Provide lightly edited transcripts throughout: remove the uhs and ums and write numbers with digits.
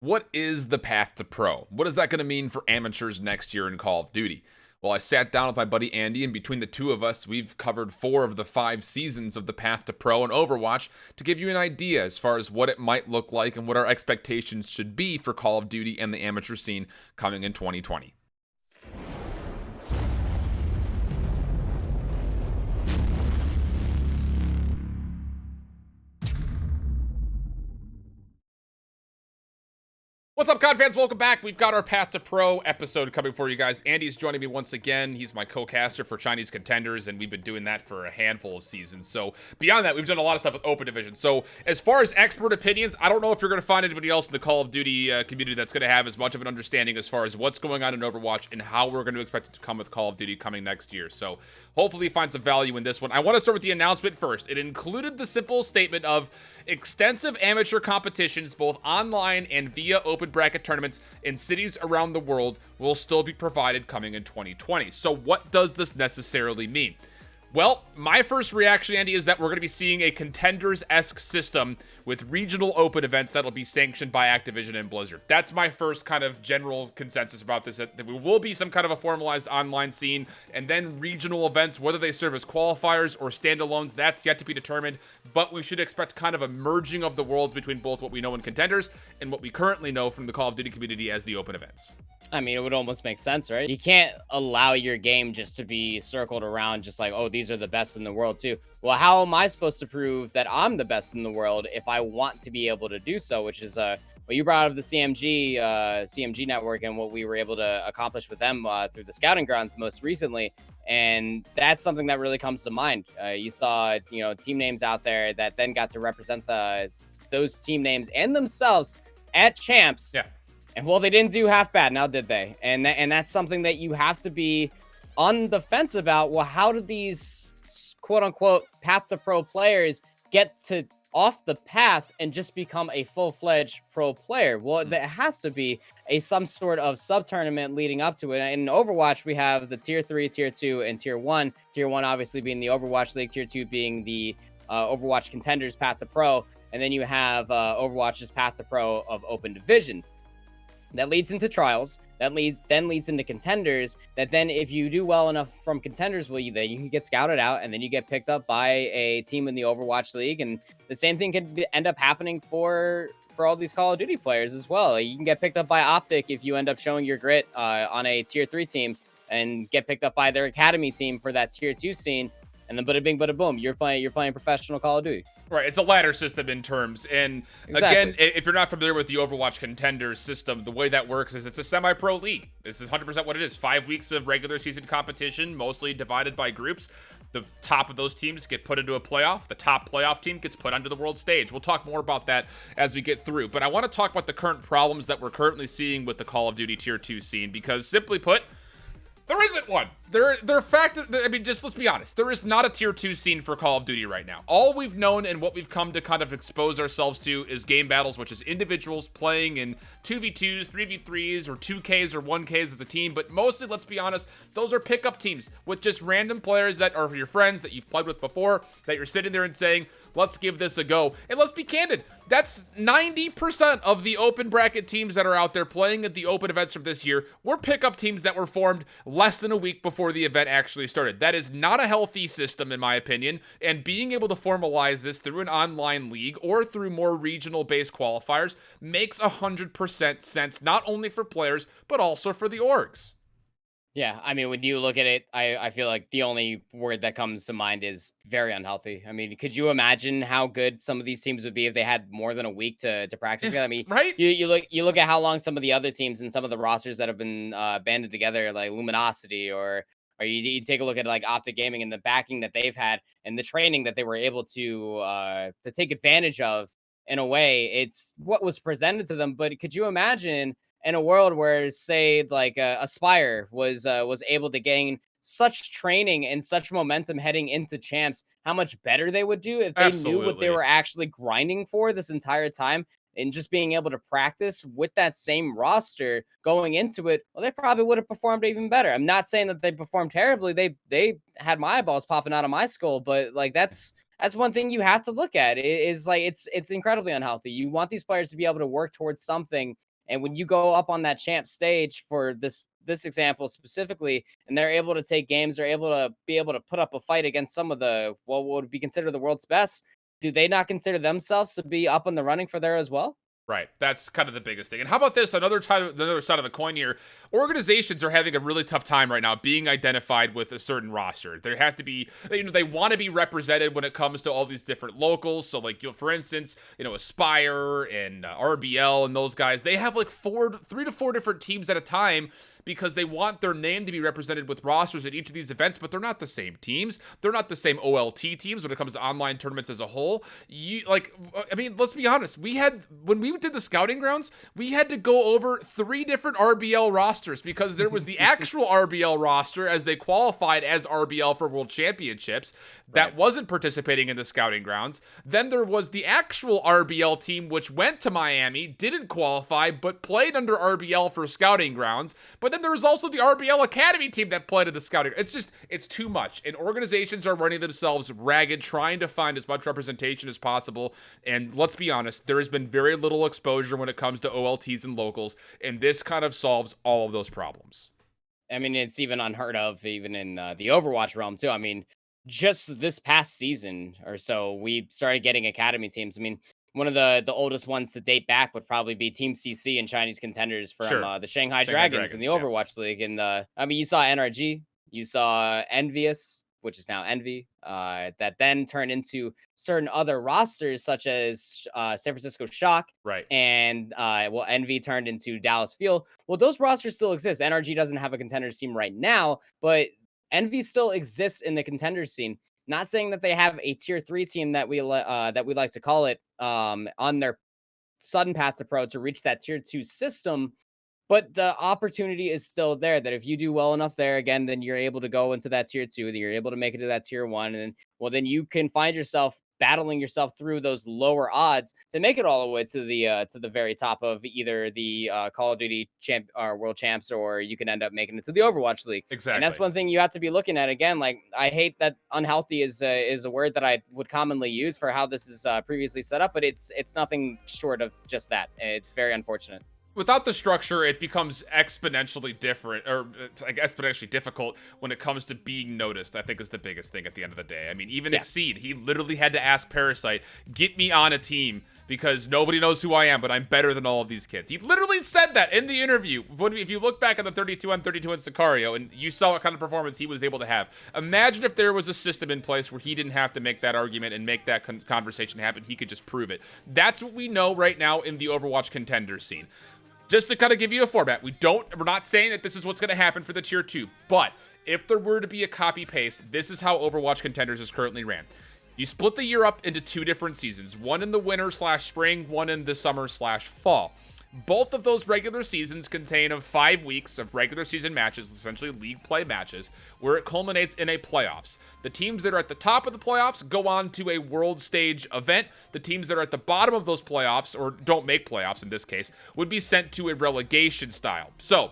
What is the path to pro? What is that going to mean for amateurs next year in Call of Duty? Well, I sat down with my buddy Andy, and between the two of us, we've covered 4 of the 5 seasons of the path to pro in Overwatch to give you an idea as far as what it might look like and what our expectations should be for Call of Duty and the amateur scene coming in 2020. What's up, COD fans? Welcome back. We've got our Path to Pro episode coming for you guys. Andy's joining me once again. He's my co-caster for Chinese Contenders, and we've been doing that for a handful of seasons. So beyond that, we've done a lot of stuff with Open Division. So as far as expert opinions, I don't know if you're going to find anybody else in the Call of Duty community that's going to have as much of an understanding as far as what's going on in Overwatch and how we're going to expect it to come with Call of Duty coming next year. So hopefully you find some value in this one. I want to start with the announcement first. It included the simple statement of extensive amateur competitions, both online and via open bracket tournaments in cities around the world, will still be provided coming in 2020. So what does this necessarily mean? Well, my first reaction, Andy, is that we're going to be seeing a Contenders-esque system with regional open events that'll be sanctioned by Activision and Blizzard. That's my first kind of general consensus about this, that there will be some kind of a formalized online scene, and then regional events, whether they serve as qualifiers or standalones, that's yet to be determined, but we should expect kind of a merging of the worlds between both what we know in Contenders and what we currently know from the Call of Duty community as the open events. I mean, it would almost make sense, right? You can't allow your game just to be circled around just like, oh, these are the best in the world too. Well, how am I supposed to prove that I'm the best in the world if I want to be able to do so? Which is well, you brought up the CMG network and what we were able to accomplish with them through the scouting grounds most recently. And that's something that really comes to mind. You saw, team names out there that then got to represent those team names and themselves at champs. Yeah. And well, they didn't do half bad, now did they? And that's something that you have to be on the fence about. Well, how did these quote unquote path to pro players get to off the path and just become a full-fledged pro player? Well, there has to be some sort of sub tournament leading up to it. In Overwatch, we have the tier 3, tier 2, and tier 1. Tier 1 obviously being the Overwatch League, tier 2 being the Overwatch Contenders path to pro, and then you have Overwatch's path to pro of Open Division. That leads into trials. That then leads into contenders. That then, if you do well enough from contenders, you can get scouted out, and then you get picked up by a team in the Overwatch League. And the same thing can end up happening for all these Call of Duty players as well. You can get picked up by Optic if you end up showing your grit on a tier 3 team, and get picked up by their academy team for that tier 2 scene. And then bada bing, bada boom, you're playing professional Call of Duty. Right, it's a ladder system in terms, and Exactly. Again, if you're not familiar with the Overwatch Contenders system, the way that works is it's a semi-pro league. This is 100% what it is. 5 weeks of regular season competition, mostly divided by groups. The top of those teams get put into a playoff. The top playoff team gets put onto the world stage. We'll talk more about that as we get through, but I want to talk about the current problems that we're currently seeing with the Call of Duty Tier 2 scene, because simply put, there isn't one. Just let's be honest. There is not a tier 2 scene for Call of Duty right now. All we've known and what we've come to kind of expose ourselves to is game battles, which is individuals playing in 2v2s, 3v3s, or 2Ks or 1Ks as a team. But mostly, let's be honest, those are pickup teams with just random players that are your friends that you've played with before, that you're sitting there and saying, let's give this a go. And let's be candid, that's 90% of the open bracket teams that are out there playing at the open events from this year were pickup teams that were formed less than a week before the event actually started. That is not a healthy system, in my opinion, and being able to formalize this through an online league or through more regional-based qualifiers makes 100% sense, not only for players, but also for the orgs. Yeah, I mean, when you look at it, I feel like the only word that comes to mind is very unhealthy. I mean, could you imagine how good some of these teams would be if they had more than a week to practice together? I mean, Right? you look at how long some of the other teams and some of the rosters that have been banded together, like Luminosity, or you take a look at like Optic Gaming and the backing that they've had and the training that they were able to take advantage of. In a way, it's what was presented to them. But could you imagine in a world where, say, like Aspire was able to gain such training and such momentum heading into champs, how much better they would do if they knew what they Absolutely. were actually grinding for this entire time, and just being able to practice with that same roster going into it? Well, they probably would have performed even better. I'm not saying that they performed terribly. They had my eyeballs popping out of my skull, but like that's one thing you have to look at. Is like it's incredibly unhealthy. You want these players to be able to work towards something And when you go up on that champ stage for this example specifically, and they're able to take games, they're able to put up a fight against some of the what would be considered the world's best. Do they not consider themselves to be up in the running for there as well? Right. That's kind of the biggest thing. And how about this? Another side of the coin here. Organizations are having a really tough time right now being identified with a certain roster. They have to be, they want to be represented when it comes to all these different locals. So, like, for instance, Aspire and RBL and those guys, they have like 3 to 4 different teams at a time because they want their name to be represented with rosters at each of these events, but they're not the same teams. They're not the same OLT teams when it comes to online tournaments as a whole. Let's be honest. When we did the scouting grounds, we had to go over 3 different RBL rosters because there was the actual RBL roster as they qualified as RBL for World Championships that wasn't participating in the scouting grounds. Then there was the actual RBL team, which went to Miami, didn't qualify, but played under RBL for scouting grounds. But then there was also the RBL Academy team that played in the scouting. It's too much. And organizations are running themselves ragged, trying to find as much representation as possible. And let's be honest, there has been very little exposure when it comes to OLTs and locals. And this kind of solves all of those problems. I mean, it's even unheard of, even in the Overwatch realm, too. I mean, just this past season or so, we started getting academy teams. I mean, one of the oldest ones to date back would probably be Team CC and Chinese Contenders from the Shanghai Dragons in the Overwatch League. And you saw NRG, you saw Envious, which is now Envy, that then turned into certain other rosters such as San Francisco Shock. Right. And Envy turned into Dallas Fuel. Well, those rosters still exist. NRG doesn't have a Contenders team right now, but Envy still exists in the Contenders scene. Not saying that they have a tier 3 team that we like to call it on their sudden path to pro to reach that tier 2 system, but the opportunity is still there that if you do well enough there, again, then you're able to go into that tier 2, that you're able to make it to that tier 1, and then you can find yourself battling yourself through those lower odds to make it all the way to the very top of either the Call of Duty champ or world champs, or you can end up making it to the Overwatch League. Exactly. And that's one thing you have to be looking at. Again, like, I hate that unhealthy is a word that I would commonly use for how this is previously set up, but it's nothing short of just that. It's very unfortunate. Without the structure, it becomes exponentially different, or like exponentially difficult when it comes to being noticed, I think is the biggest thing at the end of the day. I mean, even Exceed, he literally had to ask Parasite, get me on a team because nobody knows who I am, but I'm better than all of these kids. He literally said that in the interview. If you look back at the 32-on-32 in Sicario, and you saw what kind of performance he was able to have, imagine if there was a system in place where he didn't have to make that argument and make that conversation happen. He could just prove it. That's what we know right now in the Overwatch Contenders scene. Just to kind of give you a format, we're not saying that this is what's going to happen for the tier 2, but if there were to be a copy paste, this is how Overwatch Contenders is currently ran. You split the year up into 2 different seasons, one in the winter/spring, one in the summer/fall. Both of those regular seasons contain 5 weeks of regular season matches, essentially league play matches, where it culminates in a playoffs. The teams that are at the top of the playoffs go on to a world stage event. The teams that are at the bottom of those playoffs, or don't make playoffs in this case, would be sent to a relegation style. So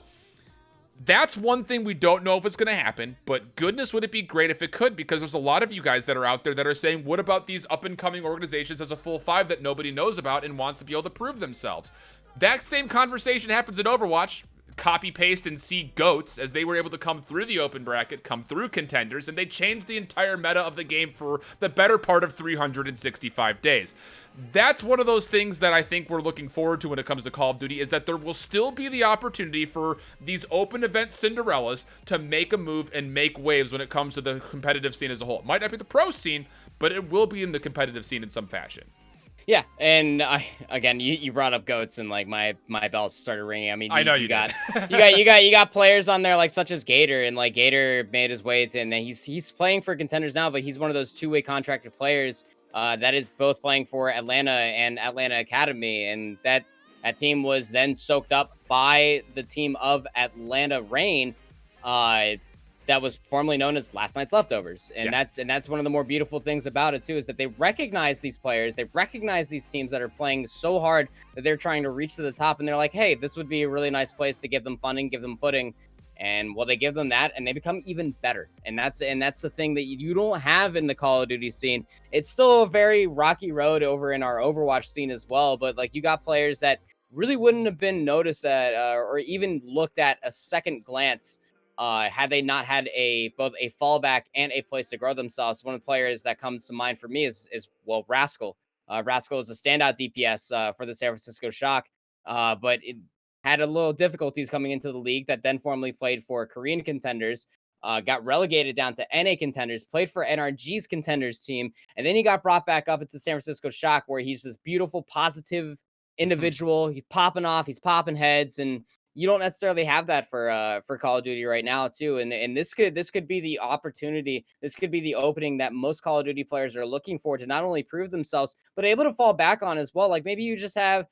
that's one thing we don't know if it's going to happen, but goodness would it be great if it could, because there's a lot of you guys that are out there that are saying, what about these up-and-coming organizations as a full 5 that nobody knows about and wants to be able to prove themselves? That same conversation happens in Overwatch. Copy, paste, and see GOATs, as they were able to come through the open bracket, come through Contenders, and they changed the entire meta of the game for the better part of 365 days. That's one of those things that I think we're looking forward to when it comes to Call of Duty, is that there will still be the opportunity for these open event Cinderellas to make a move and make waves when it comes to the competitive scene as a whole. It might not be the pro scene, but it will be in the competitive scene in some fashion. Yeah, and again, you brought up GOATs, and like my bells started ringing. I mean, I know you got you got players on there like such as Gator, and like Gator made his way to, and he's playing for Contenders now, but he's one of those 2-way contracted players that is both playing for Atlanta and Atlanta Academy, and that team was then soaked up by the team of Atlanta Reign, that was formerly known as Last Night's Leftovers. And that's one of the more beautiful things about it too, is that they recognize these players, they recognize these teams that are playing so hard that they're trying to reach to the top, and they're like, hey, this would be a really nice place to give them funding, give them footing. And well, they give them that, and they become even better. And that's the thing that you don't have in the Call of Duty scene. It's still a very rocky road over in our Overwatch scene as well, but like, you got players that really wouldn't have been noticed at or even looked at a second glance had they not had both a fallback and a place to grow themselves. One of the players that comes to mind for me is well, Rascal. Rascal is a standout DPS for the San Francisco Shock, but it had a little difficulties coming into the league. That then formerly played for Korean Contenders, got relegated down to NA Contenders, played for NRG's Contenders team, and then he got brought back up into San Francisco Shock, where he's this beautiful, positive individual. He's popping off, he's popping heads, and you don't necessarily have that for Call of Duty right now too. And this could be the opportunity. This could be the opening that most Call of Duty players are looking for to not only prove themselves, but able to fall back on as well. Like maybe you just have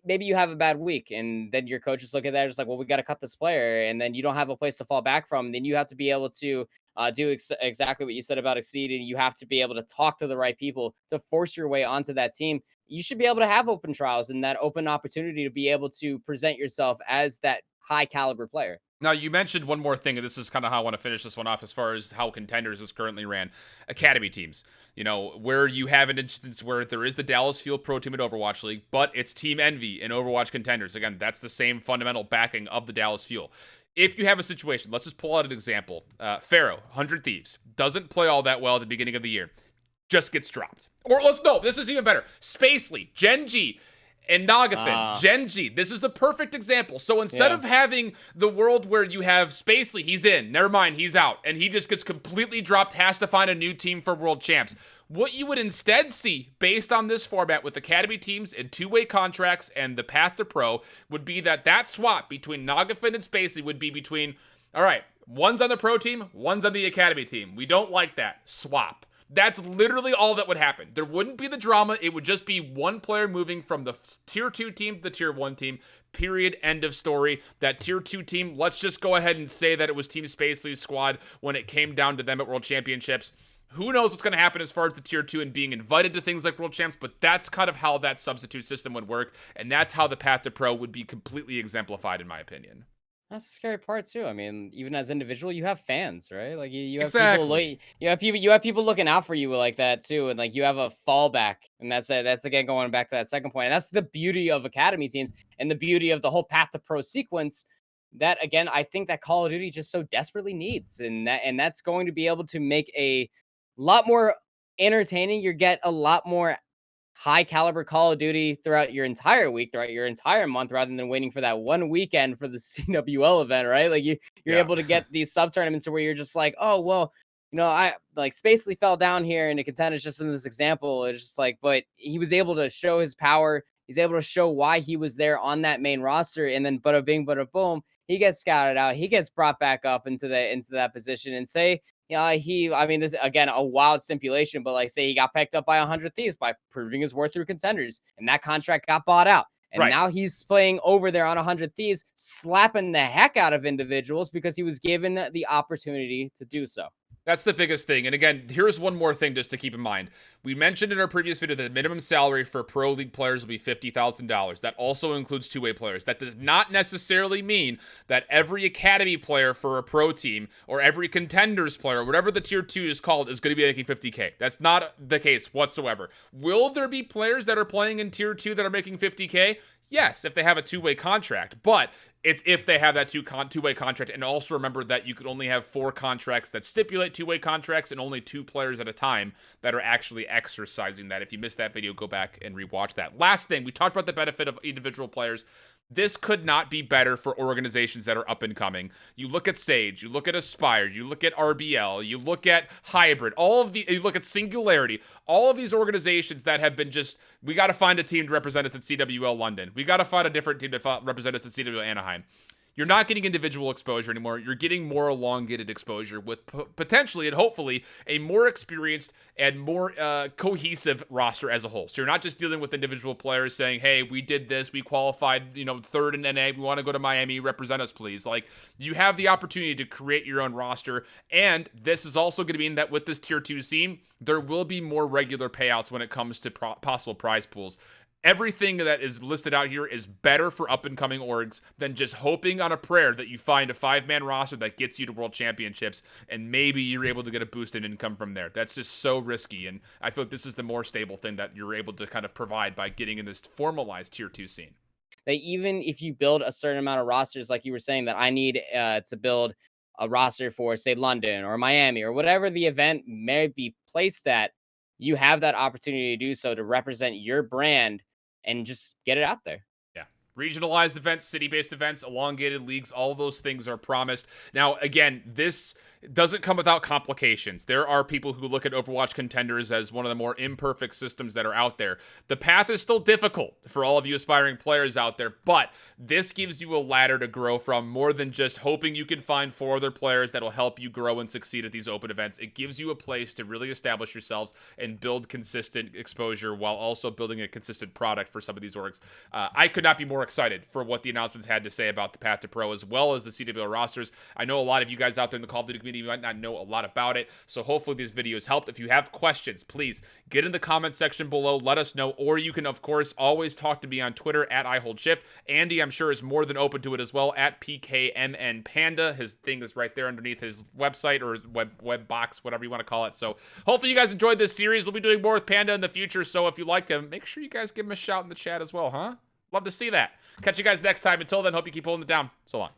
maybe you have a bad week, and then your coaches look at that just like, well, we got to cut this player, and then you don't have a place to fall back from. Then you have to be able to do exactly what you said about exceeding. You have to be able to talk to the right people to force your way onto that team. You should be able to have open trials and that open opportunity to be able to present yourself as that high caliber player. Now, you mentioned one more thing, and this is kind of how I want to finish this one off as far as how Contenders is currently ran. Academy teams. You know, where you have an instance where there is the Dallas Field Pro Team at Overwatch League, but it's Team Envy in Overwatch Contenders. Again, that's the same fundamental backing of the Dallas Fuel. If you have a situation, let's just pull out an example. Pharaoh, 100 Thieves, doesn't play all that well at the beginning of the year. Just gets dropped. Or this is even better. Spacely, Genji, and Nagafen, Genji. This is the perfect example. So instead of having the world where you have Spacely, he's in, never mind, he's out, and he just gets completely dropped, has to find a new team for World Champs. What you would instead see, based on this format with Academy teams and two-way contracts and the path to pro, would be that swap between Nagafen and Spacely would be between, all right, one's on the pro team, one's on the Academy team. We don't like that. Swap. That's literally all that would happen. There wouldn't be the drama. It would just be one player moving from the tier 2 team to the tier 1 team. Period. End of story. That tier 2 team, let's just go ahead and say that it was Team Spacely's squad when it came down to them at World Championships. Who knows what's going to happen as far as the tier 2 and being invited to things like World Champs, but that's kind of how that substitute system would work, and that's how the path to pro would be completely exemplified, in my opinion. That's the scary part too. I mean, even as individual, you have fans, right? Like you have Exactly. you have people looking out for you like that too, and like you have a fallback, and that's it. That's again going back to that second point, and that's the beauty of academy teams and the beauty of the whole path to pro sequence. That again, I think that Call of Duty just so desperately needs, and that's going to be able to make a lot more entertaining. You get a lot more high caliber Call of Duty throughout your entire week, throughout your entire month, rather than waiting for that one weekend for the CWL event, right? Like you're able to get these sub tournaments where you're just like, oh well, I like Spacely fell down here and the contenders just in this example. It's just like, but he was able to show his power. He's able to show why he was there on that main roster, and then bada bing, bada boom, he gets scouted out. He gets brought back up into that position, and say, I mean, this again, a wild stipulation, but like say he got picked up by 100 Thieves by proving his worth through contenders, and that contract got bought out. And now he's playing over there on 100 Thieves, slapping the heck out of individuals because he was given the opportunity to do so. That's the biggest thing. And again, here's one more thing just to keep in mind. We mentioned in our previous video that the minimum salary for pro league players will be $50,000. That also includes two-way players. That does not necessarily mean that every academy player for a pro team or every contenders player, whatever the tier 2 is called, is going to be making $50K. That's not the case whatsoever. Will there be players that are playing in tier 2 that are making $50K? Yes, if they have a two-way contract, but it's if they have that two-way contract. And also remember that you could only have 4 contracts that stipulate two-way contracts and only 2 players at a time that are actually exercising that. If you missed that video, go back and rewatch that. Last thing, we talked about the benefit of individual players. This could not be better for organizations that are up and coming. You look at Sage, you look at Aspire, you look at RBL, you look at Hybrid, you look at Singularity, all of these organizations that have been just, we got to find a team to represent us at CWL London. We got to find a different team to represent us at CWL Anaheim. You're not getting individual exposure anymore. You're getting more elongated exposure with potentially and hopefully a more experienced and more cohesive roster as a whole. So you're not just dealing with individual players saying, hey, we did this, we qualified, 3rd in NA, we want to go to Miami, represent us, please. Like, you have the opportunity to create your own roster, and this is also going to mean that with this tier 2 scene, there will be more regular payouts when it comes to possible prize pools. Everything that is listed out here is better for up-and-coming orgs than just hoping on a prayer that you find a 5-man roster that gets you to World Championships, and maybe you're able to get a boost in income from there. That's just so risky, and I feel like this is the more stable thing that you're able to kind of provide by getting in this formalized Tier 2 scene. that even if you build a certain amount of rosters, like you were saying, that I need to build a roster for, say, London or Miami or whatever the event may be placed at, you have that opportunity to do so, to represent your brand and just get it out there. Yeah. Regionalized events, city-based events, elongated leagues, all of those things are promised. Now, again, this doesn't come without complications. There are people who look at Overwatch Contenders as one of the more imperfect systems that are out there. The path is still difficult for all of you aspiring players out there, but this gives you a ladder to grow from, more than just hoping you can find 4 other players that will help you grow and succeed at these open events. It gives you a place to really establish yourselves and build consistent exposure while also building a consistent product for some of these orgs. I could not be more excited for what the announcements had to say about the path to pro, as well as the CWL rosters. I know a lot of you guys out there in the Call of Duty community might not know a lot about it, so hopefully this video has helped. If you have questions, please get in the comment section below, let us know, or you can of course always talk to me on Twitter at IHOLDSHIFT. Andy, I'm sure, is more than open to it as well, at PKMN Panda. His thing is right there underneath his website, or his web box, whatever you want to call it. So hopefully you guys enjoyed this series. We'll be doing more with Panda in the future, so if you like him, make sure you guys give him a shout in the chat as well, huh? Love to see that. Catch you guys next time. Until then, hope you keep holding it down. So long.